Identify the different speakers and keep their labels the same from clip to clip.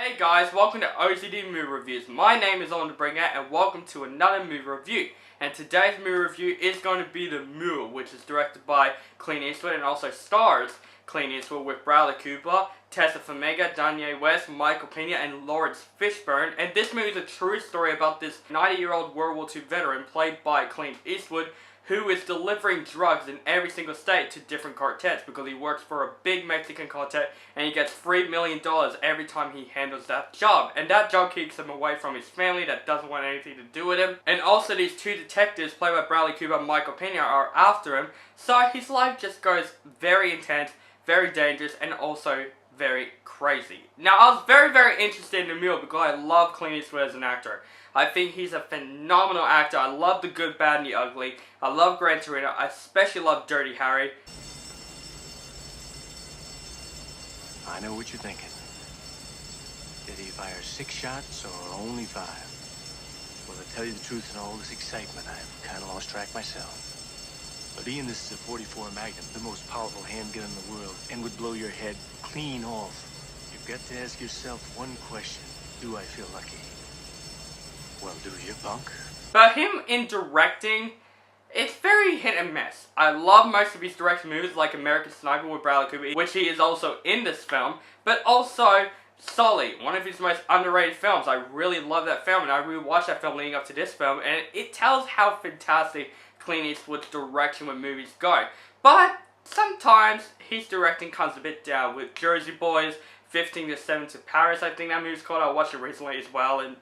Speaker 1: Hey guys, welcome to OCD Movie Reviews. My name is Owen Bringer and welcome to another movie review. And today's movie review is going to be The Mule, which is directed by Clint Eastwood and also stars Clint Eastwood with Bradley Cooper, Tessa Farmiga, Danye West, Michael Pena, and Lawrence Fishburne. And this movie is a true story about this 90-year-old World War II veteran played by Clint Eastwood, who is delivering drugs in every single state to different cartels because he works for a big Mexican cartel and he gets $3 million every time he handles that job. And that job keeps him away from his family that doesn't want anything to do with him. And also these two detectives, played by Bradley Cooper and Michael Pena, are after him. So his life just goes very intense, very dangerous, and also very crazy. Now, I was very interested in The Mule because I love Clint Eastwood as an actor. I think he's a phenomenal actor. I love The Good, Bad, and the Ugly. I love Gran Torino. I especially love Dirty Harry.
Speaker 2: I know what you're thinking. Did he fire 6 shots or only 5? Well, to tell you the truth, in all this excitement, I've kind of lost track myself. But Ian, this is a .44 Magnum, the most powerful handgun in the world, and would blow your head clean off. You've got to ask yourself one question. Do I feel lucky? Well, do you, punk?
Speaker 1: But him in directing, it's very hit and miss. I love most of his directed movies like American Sniper with Bradley Cooper, which he is also in this film, but also Sully, one of his most underrated films. I really love that film, and I rewatched that film leading up to this film, and it tells how fantastic Clint Eastwood's direction with movies go. But sometimes his directing comes a bit down with Jersey Boys, 15 to 7 to Paris, I think that movie's called. I watched it recently as well, and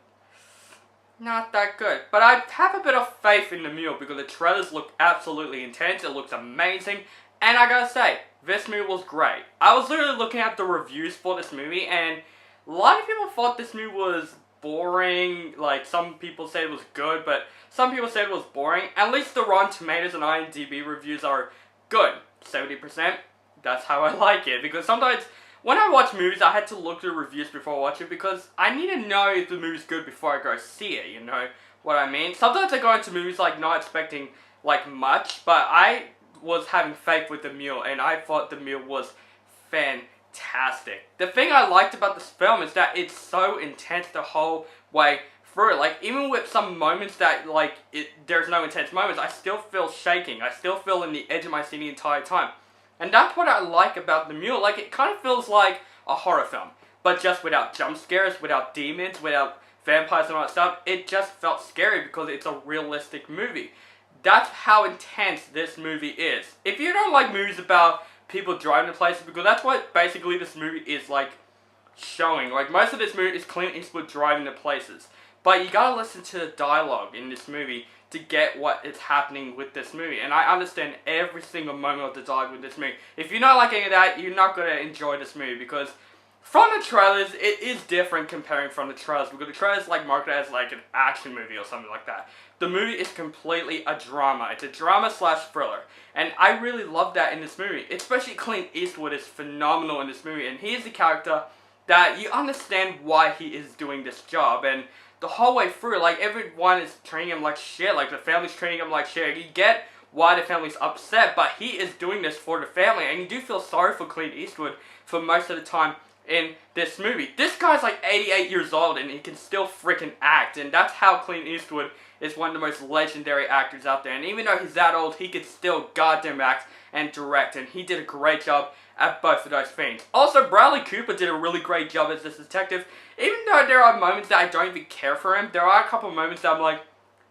Speaker 1: not that good. But I have a bit of faith in The Mule because the trailers look absolutely intense. It looks amazing. And I gotta say, this movie was great. I was literally looking at the reviews for this movie and a lot of people thought this movie was boring. Like, some people said it was good, but some people said it was boring. At least the Rotten Tomatoes and IMDb reviews are good. 70%. That's how I like it. Because sometimes when I watch movies, I had to look through reviews before I watch it because I need to know if the movie's good before I go see it, you know what I mean? Sometimes I go into movies like not expecting like much, but I was having faith with The Mule and I thought The Mule was fantastic. The thing I liked about this film is that it's so intense the whole way through. Like, even with some moments that like there's no intense moments, I still feel shaking. I still feel in the edge of my seat the entire time. And that's what I like about The Mule. Like, it kind of feels like a horror film, but just without jump scares, without demons, without vampires and all that stuff. It just felt scary because it's a realistic movie. That's how intense this movie is. If you don't like movies about people driving to places, because that's what basically this movie is like showing. Like, most of this movie is Clint Eastwood driving to places. But you gotta listen to the dialogue in this movie to get what is happening with this movie. And I understand every single moment of the dialogue with this movie. If you don't like any of that, you're not going to enjoy this movie. Because from the trailers, it is different comparing from the trailers. Because the trailers like marketed as like an action movie or something like that. The movie is completely a drama. It's a drama slash thriller. And I really love that in this movie. Especially Clint Eastwood is phenomenal in this movie. And he is the character that you understand why he is doing this job. And the whole way through, like, everyone is treating him like shit. Like, the family's treating him like shit. You get why the family's upset, but he is doing this for the family. And you do feel sorry for Clint Eastwood for most of the time in this movie. This guy's like 88 years old and he can still freaking act. And that's how Clint Eastwood is one of the most legendary actors out there. And even though he's that old, he can still goddamn act and direct. And he did a great job at both of those things. Also, Bradley Cooper did a really great job as this detective. Even though there are moments that I don't even care for him, there are a couple of moments that I'm like,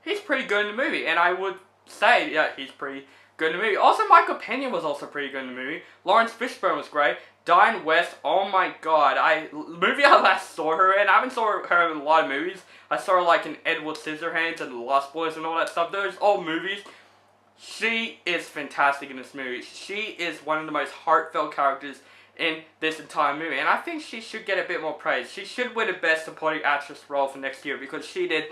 Speaker 1: he's pretty good in the movie. And I would say, yeah, he's pretty good in the movie. Also, Michael Pena was also pretty good in the movie. Lawrence Fishburne was great. Danye West, oh my god. The movie I last saw her in, I haven't saw her in a lot of movies. I saw her like in Edward Scissorhands and The Lost Boys and all that stuff. Those old movies. She is fantastic in this movie. She is one of the most heartfelt characters in this entire movie. And I think she should get a bit more praise. She should win the Best Supporting Actress role for next year because she did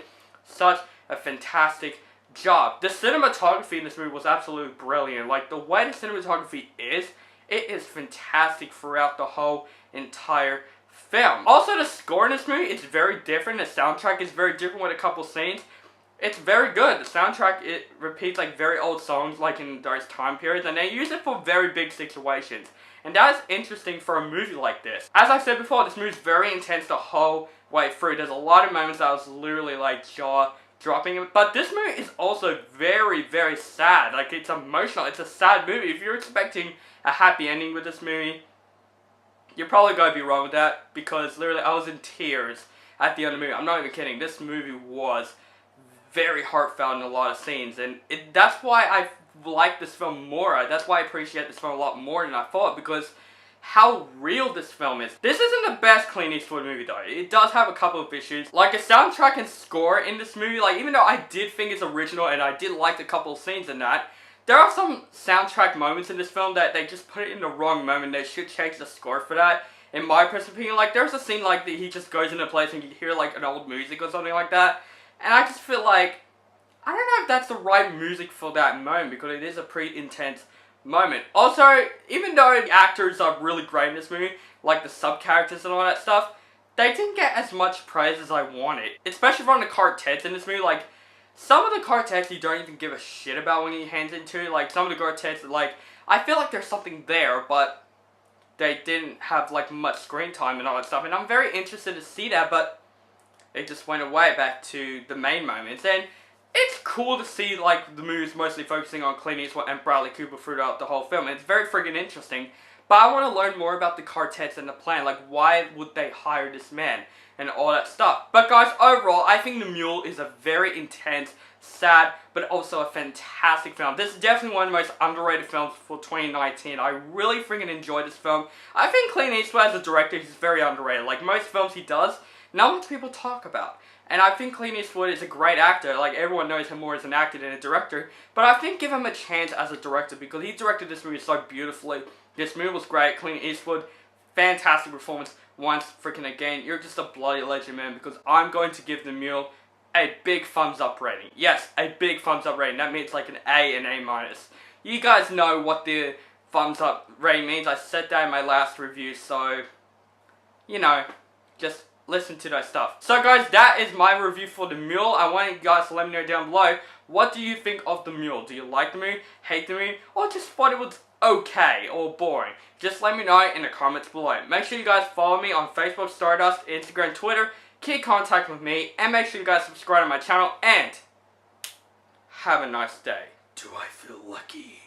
Speaker 1: such a fantastic job. The cinematography in this movie was absolutely brilliant. Like, the way the cinematography is, it is fantastic throughout the whole entire film. Also, the score in this movie is very different. The soundtrack is very different with a couple scenes. it's very good. The soundtrack, it repeats like very old songs like in those time periods, and they use it for very big situations. And that is interesting for a movie like this. As I said before, this movie is very intense the whole way through. There's a lot of moments that was literally like jaw dropping. But this movie is also very, very sad. Like, it's emotional. It's a sad movie. If you're expecting a happy ending with this movie, you're probably going to be wrong with that, because literally I was in tears at the end of the movie. I'm not even kidding. This movie was very heartfelt in a lot of scenes, and that's why I like this film more. That's why I appreciate this film a lot more than I thought, because how real this film is. This isn't the best Clint Eastwood movie though. It does have a couple of issues. Like the soundtrack and score in this movie, like even though I did think it's original and I did like a couple of scenes in that, there are some soundtrack moments in this film that they just put it in the wrong moment. They should change the score for that. In my personal opinion, like there's a scene like that he just goes into a place and you hear like an old music or something like that. And I just feel like, I don't know if that's the right music for that moment, because it is a pretty intense moment. Also, even though the actors are really great in this movie, like the sub-characters and all that stuff, they didn't get as much praise as I wanted. Especially from the quartets in this movie. Like, some of the quartets you don't even give a shit about when you hands into. Like, some of the quartets, like, I feel like there's something there, but they didn't have, like, much screen time and all that stuff. And I'm very interested to see that, but it just went away back to the main moments. And it's cool to see, like, the movie's mostly focusing on Clint Eastwood and Bradley Cooper throughout the whole film. It's very friggin' interesting. But I want to learn more about the quartets and the plan. Like, why would they hire this man? And all that stuff. But guys, overall, I think The Mule is a very intense, sad, but also a fantastic film. This is definitely one of the most underrated films for 2019. I really freaking enjoyed this film. I think Clint Eastwood as a director is very underrated. Like most films he does, not much people talk about. And I think Clint Eastwood is a great actor. Like, everyone knows him more as an actor than a director. But I think give him a chance as a director, because he directed this movie so beautifully. This movie was great. Clint Eastwood, fantastic performance once freaking again. You're just a bloody legend, man, because I'm going to give The Mule a big thumbs up rating. Yes, a big thumbs up rating. That means like an A and A-. You guys know what the thumbs up rating means. I said that in my last review, so, you know, just listen to that stuff. So guys, that is my review for The Mule. I want you guys to let me know down below, what do you think of The Mule? Do you like the movie, hate the movie, or just thought it was okay or boring? Just let me know in the comments below. Make sure you guys follow me on Facebook, Stardust, Instagram, Twitter. Keep contact with me, and make sure you guys subscribe to my channel, and have a nice day. Do I feel lucky?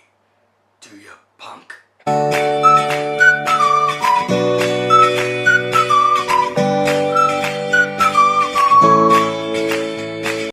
Speaker 1: Do you, punk?